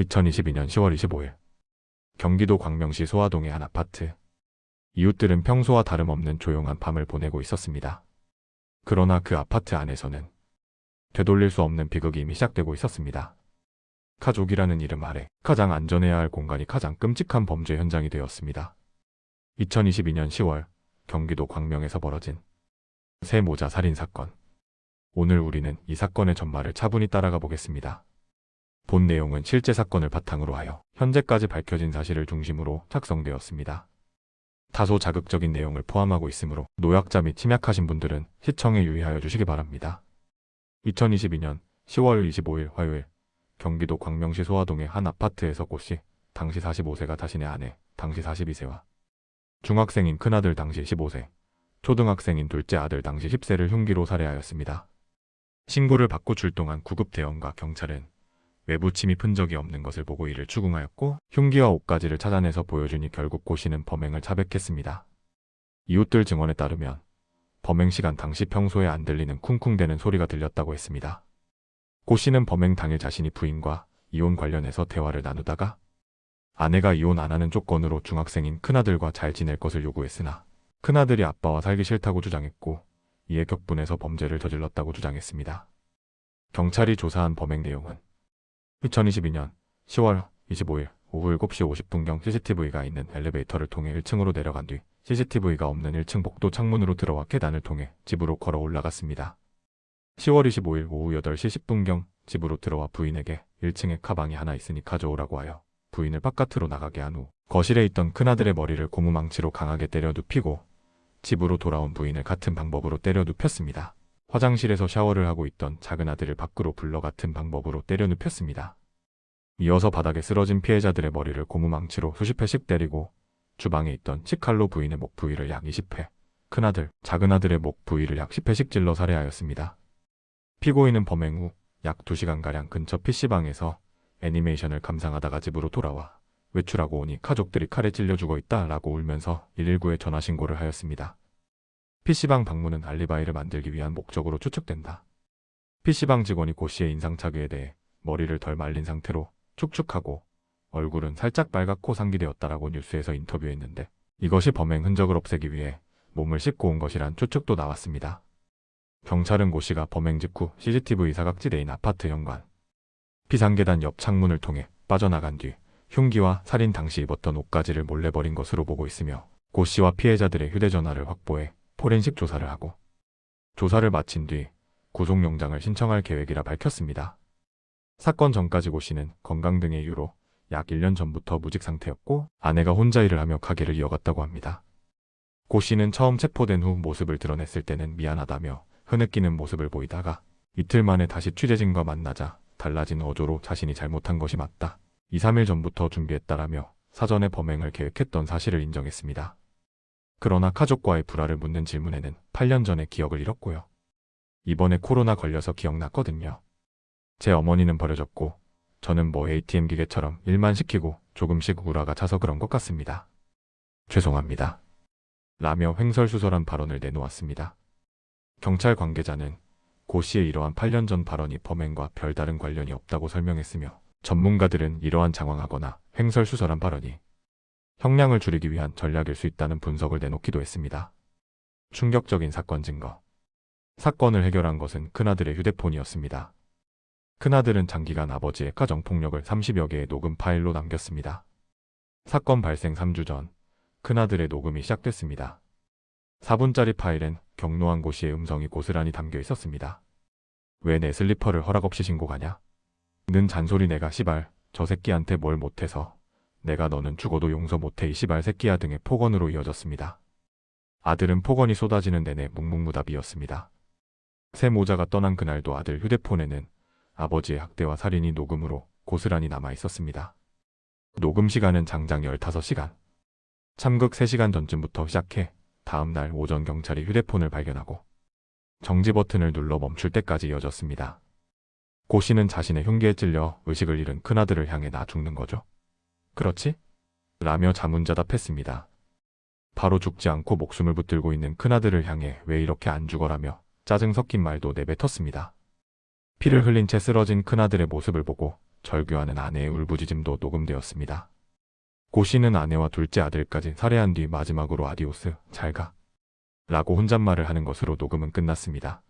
2022년 10월 25일 경기도 광명시 소화동의 한 아파트. 이웃들은 평소와 다름없는 조용한 밤을 보내고 있었습니다. 그러나 그 아파트 안에서는 되돌릴 수 없는 비극이 이미 시작되고 있었습니다. 가족이라는 이름 아래 가장 안전해야 할 공간이 가장 끔찍한 범죄 현장이 되었습니다. 2022년 10월 경기도 광명에서 벌어진 새 모자 살인 사건. 오늘 우리는 이 사건의 전말을 차분히 따라가 보겠습니다. 본 내용은 실제 사건을 바탕으로 하여 현재까지 밝혀진 사실을 중심으로 작성되었습니다. 다소 자극적인 내용을 포함하고 있으므로 노약자 및 침약하신 분들은 시청에 유의하여 주시기 바랍니다. 2022년 10월 25일 화요일 경기도 광명시 소화동의 한 아파트에서 고씨 당시 45세가 자신의 아내 당시 42세와 중학생인 큰아들 당시 15세, 초등학생인 둘째 아들 당시 10세를 흉기로 살해하였습니다. 신고를 받고 출동한 구급대원과 경찰은 외부 침입 흔적이 없는 것을 보고 이를 추궁하였고 흉기와 옷가지를 찾아내서 보여주니 결국 고씨는 범행을 자백했습니다. 이웃들 증언에 따르면 범행 시간 당시 평소에 안 들리는 쿵쿵대는 소리가 들렸다고 했습니다. 고씨는 범행 당일 자신이 부인과 이혼 관련해서 대화를 나누다가 아내가 이혼 안 하는 조건으로 중학생인 큰아들과 잘 지낼 것을 요구했으나 큰아들이 아빠와 살기 싫다고 주장했고 이에 격분해서 범죄를 저질렀다고 주장했습니다. 경찰이 조사한 범행 내용은 2022년 10월 25일 오후 7시 50분경 CCTV가 있는 엘리베이터를 통해 1층으로 내려간 뒤 CCTV가 없는 1층 복도 창문으로 들어와 계단을 통해 집으로 걸어 올라갔습니다. 10월 25일 오후 8시 10분경 집으로 들어와 부인에게 1층에 가방이 하나 있으니 가져오라고 하여 부인을 바깥으로 나가게 한 후 거실에 있던 큰아들의 머리를 고무망치로 강하게 때려 눕히고 집으로 돌아온 부인을 같은 방법으로 때려 눕혔습니다. 화장실에서 샤워를 하고 있던 작은 아들을 밖으로 불러 같은 방법으로 때려 눕혔습니다. 이어서 바닥에 쓰러진 피해자들의 머리를 고무망치로 수십 회씩 때리고 주방에 있던 식칼로 부인의 목 부위를 약 20회, 큰아들, 작은아들의 목 부위를 약 10회씩 찔러 살해하였습니다. 피고인은 범행 후 약 2시간가량 근처 PC방에서 애니메이션을 감상하다가 집으로 돌아와 외출하고 오니 가족들이 칼에 찔려 죽어 있다 라고 울면서 119에 전화 신고를 하였습니다. PC방 방문은 알리바이를 만들기 위한 목적으로 추측된다. PC방 직원이 고씨의 인상착의에 대해 머리를 덜 말린 상태로 축축하고 얼굴은 살짝 빨갛고 상기되었다라고 뉴스에서 인터뷰했는데 이것이 범행 흔적을 없애기 위해 몸을 씻고 온 것이란 추측도 나왔습니다. 경찰은 고씨가 범행 직후 CCTV 사각지대인 아파트 현관 비상계단 옆 창문을 통해 빠져나간 뒤 흉기와 살인 당시 입었던 옷가지를 몰래 버린 것으로 보고 있으며 고씨와 피해자들의 휴대전화를 확보해 포렌식 조사를 하고 조사를 마친 뒤 구속영장을 신청할 계획이라 밝혔습니다. 사건 전까지 고씨는 건강 등의 이유로 약 1년 전부터 무직 상태였고 아내가 혼자 일을 하며 가게를 이어갔다고 합니다. 고씨는 처음 체포된 후 모습을 드러냈을 때는 미안하다며 흐느끼는 모습을 보이다가 이틀 만에 다시 취재진과 만나자 달라진 어조로 자신이 잘못한 것이 맞다. 2, 3일 전부터 준비했다라며 사전에 범행을 계획했던 사실을 인정했습니다. 그러나 가족과의 불화를 묻는 질문에는 8년 전에 기억을 잃었고요. 이번에 코로나 걸려서 기억났거든요. 제 어머니는 버려졌고 저는 뭐 ATM 기계처럼 일만 시키고 조금씩 우라가 차서 그런 것 같습니다. 죄송합니다. 라며 횡설수설한 발언을 내놓았습니다. 경찰 관계자는 고 씨의 이러한 8년 전 발언이 범행과 별다른 관련이 없다고 설명했으며 전문가들은 이러한 장황하거나 횡설수설한 발언이 형량을 줄이기 위한 전략일 수 있다는 분석을 내놓기도 했습니다. 충격적인 사건 증거. 사건을 해결한 것은 큰아들의 휴대폰이었습니다. 큰아들은 장기간 아버지의 가정폭력을 30여 개의 녹음 파일로 남겼습니다. 사건 발생 3주 전 큰아들의 녹음이 시작됐습니다. 4분짜리 파일엔 경노한 고씨의 음성이 고스란히 담겨 있었습니다. 왜 내 슬리퍼를 허락 없이 신고 가냐? 는 잔소리 내가 시발 저 새끼한테 뭘 못해서 내가 너는 죽어도 용서 못해 이 시발 새끼야 등의 폭언으로 이어졌습니다. 아들은 폭언이 쏟아지는 내내 묵묵무답이었습니다. 새 모자가 떠난 그날도 아들 휴대폰에는 아버지의 학대와 살인이 녹음으로 고스란히 남아 있었습니다. 녹음 시간은 장장 15시간. 참극 3시간 전쯤부터 시작해 다음 날 오전 경찰이 휴대폰을 발견하고 정지 버튼을 눌러 멈출 때까지 이어졌습니다. 고 씨는 자신의 흉기에 찔려 의식을 잃은 큰아들을 향해 나 죽는 거죠? 그렇지? 라며 자문자답했습니다. 바로 죽지 않고 목숨을 붙들고 있는 큰아들을 향해 왜 이렇게 안 죽어라며 짜증 섞인 말도 내뱉었습니다. 피를 흘린 채 쓰러진 큰아들의 모습을 보고 절규하는 아내의 울부짖음도 녹음되었습니다. 고 씨는 아내와 둘째 아들까지 살해한 뒤 마지막으로 아디오스, 잘가 라고 혼잣말을 하는 것으로 녹음은 끝났습니다.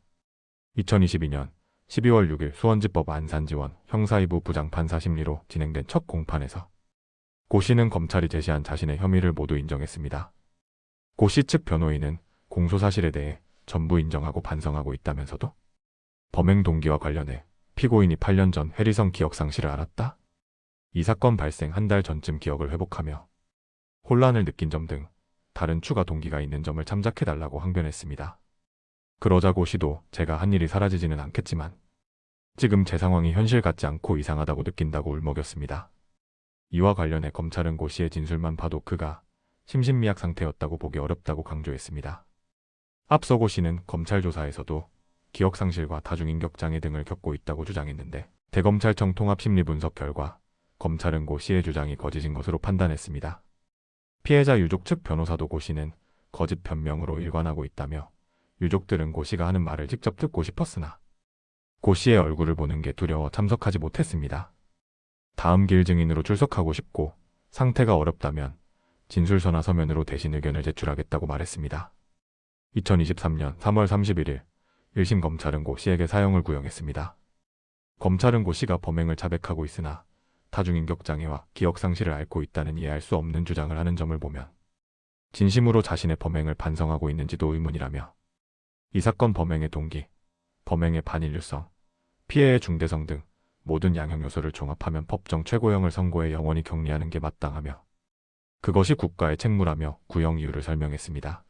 2022년 12월 6일 수원지법 안산지원 형사2부 부장판사 심리로 진행된 첫 공판에서 고 씨는 검찰이 제시한 자신의 혐의를 모두 인정했습니다. 고 씨 측 변호인은 공소 사실에 대해 전부 인정하고 반성하고 있다면서도 범행 동기와 관련해 피고인이 8년 전 해리성 기억 상실을 알았다. 이 사건 발생 한 달 전쯤 기억을 회복하며 혼란을 느낀 점 등 다른 추가 동기가 있는 점을 참작해달라고 항변했습니다. 그러자 고 씨도 제가 한 일이 사라지지는 않겠지만 지금 제 상황이 현실 같지 않고 이상하다고 느낀다고 울먹였습니다. 이와 관련해 검찰은 고 씨의 진술만 봐도 그가 심신미약 상태였다고 보기 어렵다고 강조했습니다. 앞서 고 씨는 검찰 조사에서도 기억상실과 다중인격장애 등을 겪고 있다고 주장했는데 대검찰청 통합심리분석 결과 검찰은 고 씨의 주장이 거짓인 것으로 판단했습니다. 피해자 유족 측 변호사도 고 씨는 거짓 변명으로 일관하고 있다며 유족들은 고 씨가 하는 말을 직접 듣고 싶었으나 고 씨의 얼굴을 보는 게 두려워 참석하지 못했습니다. 다음 길 증인으로 출석하고 싶고 상태가 어렵다면 진술서나 서면으로 대신 의견을 제출하겠다고 말했습니다. 2023년 3월 31일 1심 검찰은 고 씨에게 사형을 구형했습니다. 검찰은 고 씨가 범행을 자백하고 있으나 다중인격장애와 기억상실을 앓고 있다는 이해할 수 없는 주장을 하는 점을 보면 진심으로 자신의 범행을 반성하고 있는지도 의문이라며 이 사건 범행의 동기, 범행의 반인륜성, 피해의 중대성 등 모든 양형 요소를 종합하면 법정 최고형을 선고해 영원히 격리하는 게 마땅하며 그것이 국가의 책무라며 구형 이유를 설명했습니다.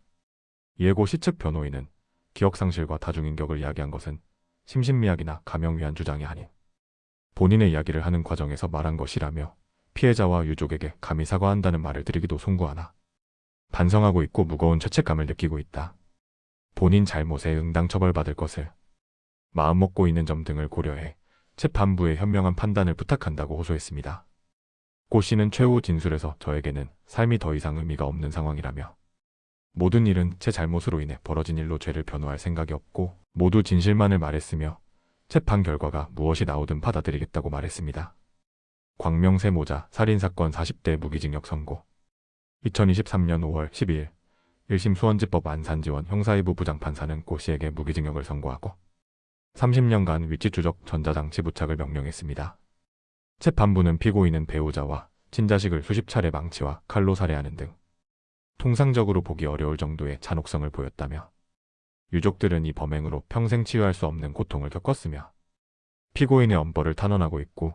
이에 고 씨 측 변호인은 기억상실과 다중인격을 이야기한 것은 심신미약이나 감형 위한 주장이 아닌 본인의 이야기를 하는 과정에서 말한 것이라며 피해자와 유족에게 감히 사과한다는 말을 드리기도 송구하나 반성하고 있고 무거운 죄책감을 느끼고 있다. 본인 잘못에 응당 처벌받을 것을 마음먹고 있는 점 등을 고려해 재판부의 현명한 판단을 부탁한다고 호소했습니다. 고 씨는 최후 진술에서 저에게는 삶이 더 이상 의미가 없는 상황이라며 모든 일은 제 잘못으로 인해 벌어진 일로 죄를 변호할 생각이 없고 모두 진실만을 말했으며 재판 결과가 무엇이 나오든 받아들이겠다고 말했습니다. 광명세 모자 살인사건 40대 무기징역 선고. 2023년 5월 12일 1심 수원지법 안산지원 형사2부 부장판사는 고 씨에게 무기징역을 선고하고 30년간 위치추적 전자장치 부착을 명령했습니다. 재판부는 피고인은 배우자와 친자식을 수십 차례 망치와 칼로 살해하는 등 통상적으로 보기 어려울 정도의 잔혹성을 보였다며 유족들은 이 범행으로 평생 치유할 수 없는 고통을 겪었으며 피고인의 엄벌을 탄원하고 있고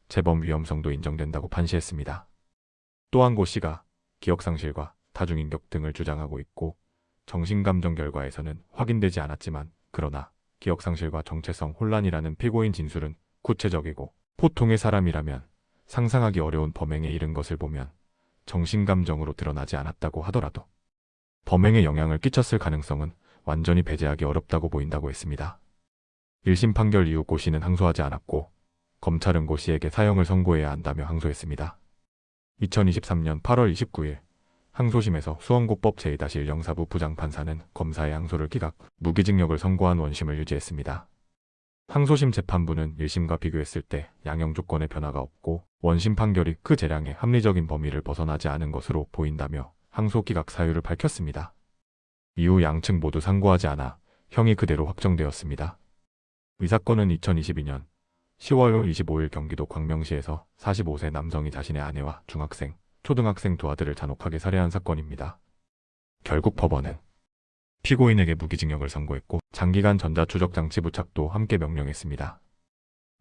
재범 위험성도 인정된다고 판시했습니다. 또한 고 씨가 기억상실과 다중인격 등을 주장하고 있고 정신감정 결과에서는 확인되지 않았지만 그러나 기억상실과 정체성 혼란이라는 피고인 진술은 구체적이고 보통의 사람이라면 상상하기 어려운 범행에 이른 것을 보면 정신감정으로 드러나지 않았다고 하더라도 범행에 영향을 끼쳤을 가능성은 완전히 배제하기 어렵다고 보인다고 했습니다. 1심 판결 이후 고 씨는 항소하지 않았고 검찰은 고 씨에게 사형을 선고해야 한다며 항소했습니다. 2023년 8월 29일 항소심에서 수원고법 제2-1 형사부 부장판사는 검사의 항소를 기각, 무기징역을 선고한 원심을 유지했습니다. 항소심 재판부는 1심과 비교했을 때 양형 조건의 변화가 없고 원심 판결이 그 재량의 합리적인 범위를 벗어나지 않은 것으로 보인다며 항소 기각 사유를 밝혔습니다. 이후 양측 모두 상고하지 않아 형이 그대로 확정되었습니다. 이 사건은 2022년 10월 25일 경기도 광명시에서 45세 남성이 자신의 아내와 중학생, 초등학생 두 아들을 잔혹하게 살해한 사건입니다. 결국 법원은 피고인에게 무기징역을 선고했고 장기간 전자추적장치 부착도 함께 명령했습니다.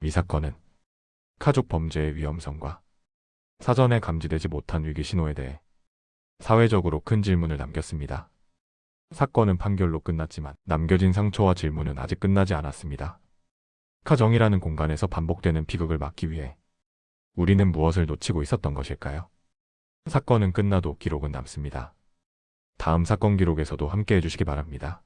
이 사건은 가족 범죄의 위험성과 사전에 감지되지 못한 위기 신호에 대해 사회적으로 큰 질문을 남겼습니다. 사건은 판결로 끝났지만 남겨진 상처와 질문은 아직 끝나지 않았습니다. 가정이라는 공간에서 반복되는 비극을 막기 위해 우리는 무엇을 놓치고 있었던 것일까요? 사건은 끝나도 기록은 남습니다. 다음 사건 기록에서도 함께 해주시기 바랍니다.